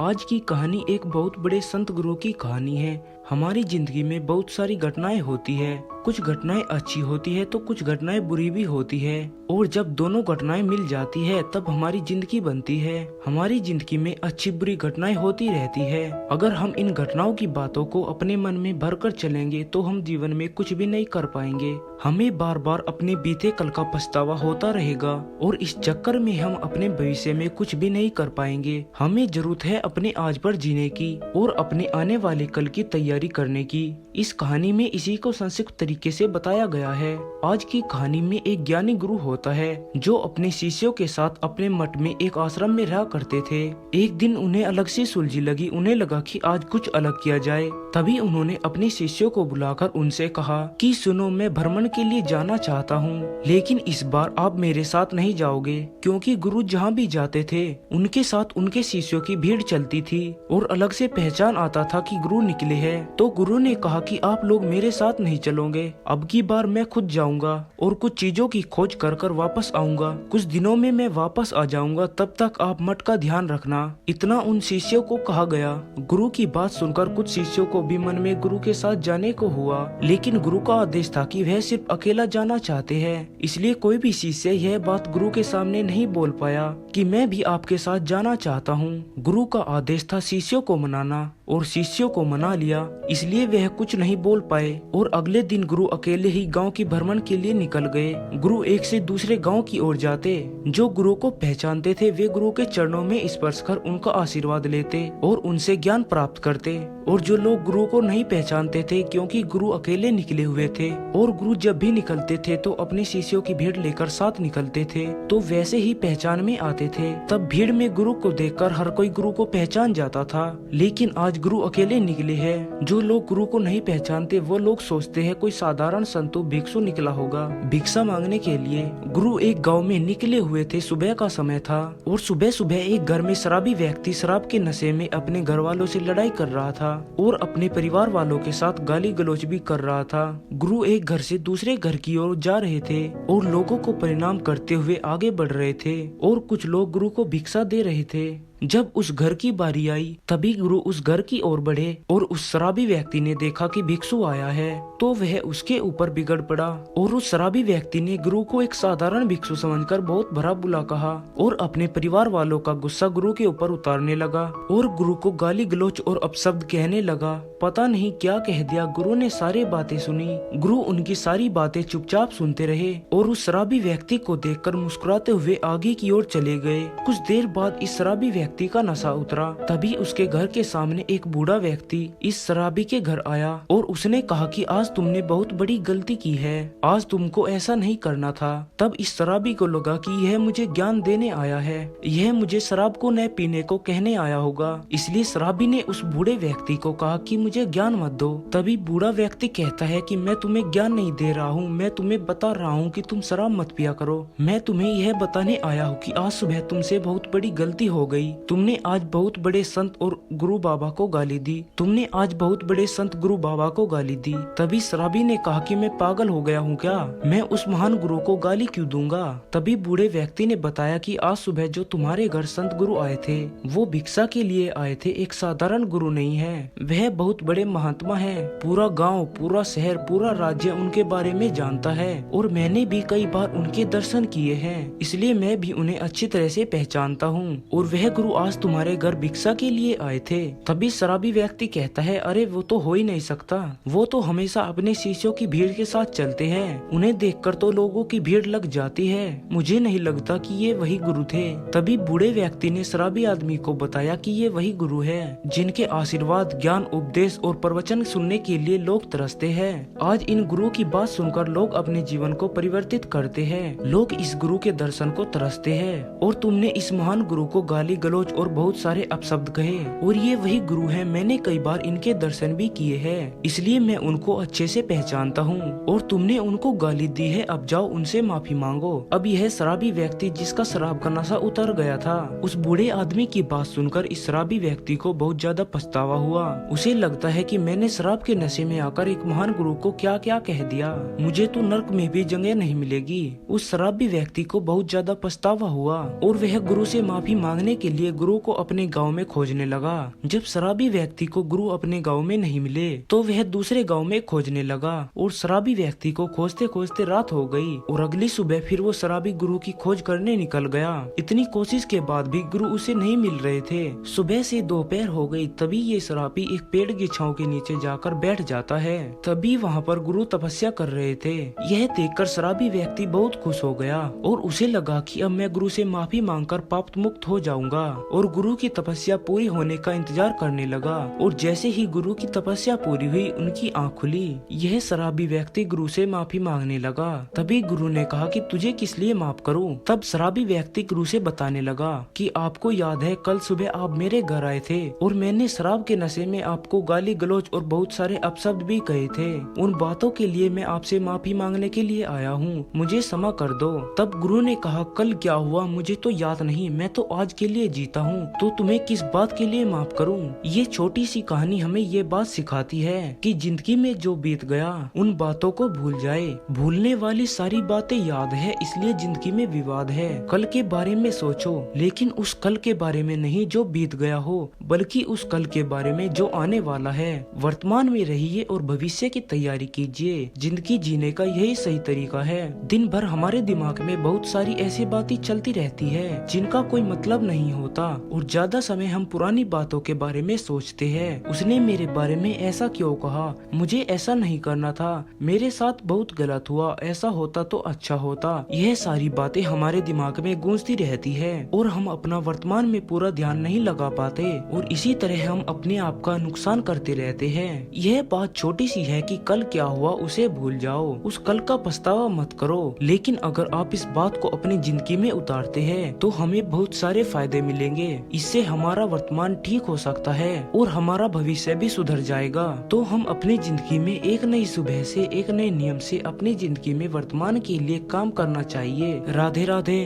आज की कहानी एक बहुत बड़े संत गुरु की कहानी है। हमारी जिंदगी में बहुत सारी घटनाएं होती है। कुछ घटनाएं अच्छी होती है तो कुछ घटनाएं बुरी भी होती है, और जब दोनों घटनाएं मिल जाती है तब हमारी जिंदगी बनती है। हमारी जिंदगी में अच्छी बुरी घटनाएं होती रहती है। अगर हम इन घटनाओं की बातों को अपने मन में भरकर चलेंगे तो हम जीवन में कुछ भी नहीं कर पाएंगे। हमें बार बार अपने बीते कल का पछतावा होता रहेगा और इस चक्कर में हम अपने भविष्य में कुछ भी नहीं कर पाएंगे। हमें जरूरत है अपने आज पर जीने की और अपने आने वाले कल की तैयारी करने की। इस कहानी में इसी को संक्षिप्त तरीके से बताया गया है। आज की कहानी में एक ज्ञानी गुरु होता है जो अपने शिष्यों के साथ अपने मठ में एक आश्रम में रहा करते थे। एक दिन उन्हें अलग सी सुलझी लगी। उन्हें लगा कि आज कुछ अलग किया जाए। तभी उन्होंने अपने शिष्यों को बुलाकर उनसे कहा कि सुनो, मैं भ्रमण के लिए जाना चाहता हूँ, लेकिन इस बार आप मेरे साथ नहीं जाओगे, क्योंकि गुरु जहाँ भी जाते थे उनके साथ उनके शिष्यों की भीड़ चलती थी और अलग से पहचान आता था कि गुरु निकले हैं। तो गुरु ने कहा कि आप लोग मेरे साथ नहीं चलोगे, अब की बार मैं खुद जाऊंगा और कुछ चीजों की खोज कर कर वापस आऊंगा। कुछ दिनों में मैं वापस आ जाऊंगा, तब तक आप मठ का ध्यान रखना। इतना उन शिष्यों को कहा गया। गुरु की बात सुनकर कुछ शिष्यों को भी मन में गुरु के साथ जाने को हुआ, लेकिन गुरु का आदेश था कि वह सिर्फ अकेला जाना चाहते हैं। इसलिए कोई भी शिष्य यह बात गुरु के सामने नहीं बोल पाया कि मैं भी आपके साथ जाना चाहता हूँ। गुरु का आदेश था शिष्यों को मनाना, और शिष्यों को मना लिया, इसलिए वह कुछ नहीं बोल पाए। और अगले दिन गुरु अकेले ही गांव की भ्रमण के लिए निकल गए। गुरु एक से दूसरे गांव की ओर जाते। जो गुरु को पहचानते थे वे गुरु के चरणों में स्पर्श कर उनका आशीर्वाद लेते और उनसे ज्ञान प्राप्त करते। और जो लोग गुरु को नहीं पहचानते थे, क्योंकि गुरु अकेले निकले हुए थे और गुरु जब भी निकलते थे तो अपने शिष्यों की भीड़ लेकर साथ निकलते थे, तो वैसे ही पहचान में आते थे। तब भीड़ में गुरु को देखकर हर कोई गुरु को पहचान जाता था। लेकिन आज गुरु अकेले निकले हैं। जो लोग गुरु को नहीं पहचानते वो लोग सोचते हैं कोई साधारण संतो भिक्षु निकला होगा भिक्षा मांगने के लिए। गुरु एक गांव में निकले हुए थे। सुबह का समय था और सुबह सुबह एक घर में शराबी व्यक्ति शराब के नशे में अपने घर वालों से लड़ाई कर रहा था और अपने परिवार वालों के साथ गाली गलौज भी कर रहा था। गुरु एक घर से दूसरे घर की ओर जा रहे थे और लोगों को परिणाम करते हुए आगे बढ़ रहे थे, और कुछ लोग गुरु को भिक्षा दे रहे थे। जब उस घर की बारी आई तभी गुरु उस घर की ओर बढ़े और उस शराबी व्यक्ति ने देखा कि भिक्षु आया है, तो वह उसके ऊपर बिगड़ पड़ा। और उस शराबी व्यक्ति ने गुरु को एक साधारण भिक्षु समझकर बहुत भला बुरा कहा और अपने परिवार वालों का गुस्सा गुरु के ऊपर उतारने लगा और गुरु को गाली गलौज और अपशब्द कहने लगा। पता नहीं क्या कह दिया। गुरु ने सारी बातें सुनी। गुरु उनकी सारी बातें चुपचाप सुनते रहे और उस शराबी व्यक्ति को देखकर मुस्कुराते हुए आगे की ओर चले गए। कुछ देर बाद इस शराबी व्यक्ति का नशा उतरा। तभी उसके घर के सामने एक बूढ़ा व्यक्ति इस शराबी के घर आया और उसने कहा कि आज तुमने बहुत बड़ी गलती की है, आज तुमको ऐसा नहीं करना था। तब इस शराबी को लगा कि यह मुझे ज्ञान देने आया है, यह मुझे शराब को न पीने को कहने आया होगा। इसलिए शराबी ने उस बूढ़े व्यक्ति को कहा कि मुझे ज्ञान मत दो। तभी बूढ़ा व्यक्ति कहता है कि मैं तुम्हें ज्ञान नहीं दे रहा हूँ, मैं तुम्हें बता रहा हूँ कि तुम शराब मत पिया करो। मैं तुम्हें यह बताने आया हूँ कि आज सुबह तुमसे बहुत बड़ी गलती हो गई। तुमने आज बहुत बड़े संत और गुरु बाबा को गाली दी। तुमने आज बहुत बड़े संत गुरु बाबा को गाली दी। तभी शराबी ने कहा कि मैं पागल हो गया हूँ क्या, मैं उस महान गुरु को गाली क्यों दूंगा। तभी बूढ़े व्यक्ति ने बताया कि आज सुबह जो तुम्हारे घर संत गुरु आए थे वो भिक्षा के लिए आए थे, एक साधारण गुरु नहीं है, वह बहुत बड़े महात्मा है। पूरा गाँव, पूरा शहर, पूरा राज्य उनके बारे में जानता है और मैंने भी कई बार उनके दर्शन किए हैं, इसलिए मैं भी उन्हें अच्छी तरह से पहचानता हूँ। और वह गुरु आज तुम्हारे घर भिक्षा के लिए आए थे। तभी शराबी व्यक्ति कहता है, अरे वो तो हो ही नहीं सकता, वो तो हमेशा अपने शिष्यों की भीड़ के साथ चलते हैं, उन्हें देखकर तो लोगों की भीड़ लग जाती है, मुझे नहीं लगता कि ये वही गुरु थे। तभी बूढ़े व्यक्ति ने शराबी आदमी को बताया कि ये वही गुरु है जिनके आशीर्वाद, ज्ञान, उपदेश और प्रवचन सुनने के लिए लोग तरसते हैं। आज इन गुरु की बात सुनकर लोग अपने जीवन को परिवर्तित करते हैं, लोग इस गुरु के दर्शन को तरसते हैं। और तुमने इस महान गुरु को गाली गलौज और बहुत सारे अपशब्द कहे, और ये वही गुरु हैं, मैंने कई बार इनके दर्शन भी किए हैं, इसलिए मैं उनको अच्छे से पहचानता हूँ। और तुमने उनको गाली दी है, अब जाओ उनसे माफी मांगो। अब यह शराबी व्यक्ति जिसका शराब का नशा उतर गया था, उस बूढ़े आदमी की बात सुनकर इस शराबी व्यक्ति को बहुत ज्यादा पछतावा हुआ। उसे लगता है कि मैंने शराब के नशे में आकर एक महान गुरु को क्या क्या कह दिया, मुझे तो नर्क में भी जगह नहीं मिलेगी। उस शराबी व्यक्ति को बहुत ज्यादा पछतावा हुआ और वह गुरु से माफी मांगने के लिए लिए गुरु को अपने गांव में खोजने लगा। जब शराबी व्यक्ति को गुरु अपने गांव में नहीं मिले तो वह दूसरे गांव में खोजने लगा और शराबी व्यक्ति को खोजते खोजते रात हो गई और अगली सुबह फिर वो शराबी गुरु की खोज करने निकल गया। इतनी कोशिश के बाद भी गुरु उसे नहीं मिल रहे थे। सुबह से दोपहर हो गई, तभी ये शराबी एक पेड़ की छांव के नीचे जाकर बैठ जाता है। तभी वहाँ पर गुरु तपस्या कर रहे थे। यह देखकर शराबी व्यक्ति बहुत खुश हो गया और उसे लगा कि अब मैं गुरु से माफी मांगकर पाप मुक्त हो जाऊंगा और गुरु की तपस्या पूरी होने का इंतजार करने लगा। और जैसे ही गुरु की तपस्या पूरी हुई उनकी आँख खुली। यह शराबी व्यक्ति गुरु से माफी मांगने लगा। तभी गुरु ने कहा कि तुझे किस लिए माफ करूं? तब शराबी व्यक्ति गुरु से बताने लगा कि आपको याद है कल सुबह आप मेरे घर आए थे और मैंने शराब के नशे में आपको गाली गलौज और बहुत सारे अपशब्द भी कहे थे। उन बातों के लिए मैं आपसे माफी मांगने के लिए आया हूँ, मुझे क्षमा कर दो। तब गुरु ने कहा कल क्या हुआ मुझे तो याद नहीं, मैं तो आज के लिए जीता हूँ, तो तुम्हें किस बात के लिए माफ करूँ? ये छोटी सी कहानी हमें ये बात सिखाती है कि जिंदगी में जो बीत गया उन बातों को भूल जाए। भूलने वाली सारी बातें याद है, इसलिए जिंदगी में विवाद है। कल के बारे में सोचो, लेकिन उस कल के बारे में नहीं जो बीत गया हो, बल्कि उस कल के बारे में जो आने वाला है। वर्तमान में रहिए और भविष्य की तैयारी कीजिए। जिंदगी जीने का यही सही तरीका है। दिन भर हमारे दिमाग में बहुत सारी ऐसी बातें चलती रहती है जिनका कोई मतलब नहीं होता और ज्यादा समय हम पुरानी बातों के बारे में सोचते हैं। उसने मेरे बारे में ऐसा क्यों कहा, मुझे ऐसा नहीं करना था, मेरे साथ बहुत गलत हुआ, ऐसा होता तो अच्छा होता। यह सारी बातें हमारे दिमाग में गूंजती रहती है और हम अपना वर्तमान में पूरा ध्यान नहीं लगा पाते और इसी तरह हम अपने आप का नुकसान करते रहते हैं। यह बात छोटी सी है कि कल क्या हुआ उसे भूल जाओ, उस कल का पछतावा मत करो। लेकिन अगर आप इस बात को अपनी जिंदगी में उतारते हैं तो हमें बहुत सारे फायदे मिलेंगे। इससे हमारा वर्तमान ठीक हो सकता है और हमारा भविष्य भी सुधर जाएगा। तो हम अपनी जिंदगी में एक नई सुबह से एक नए नियम से अपनी जिंदगी में वर्तमान के लिए काम करना चाहिए। राधे राधे।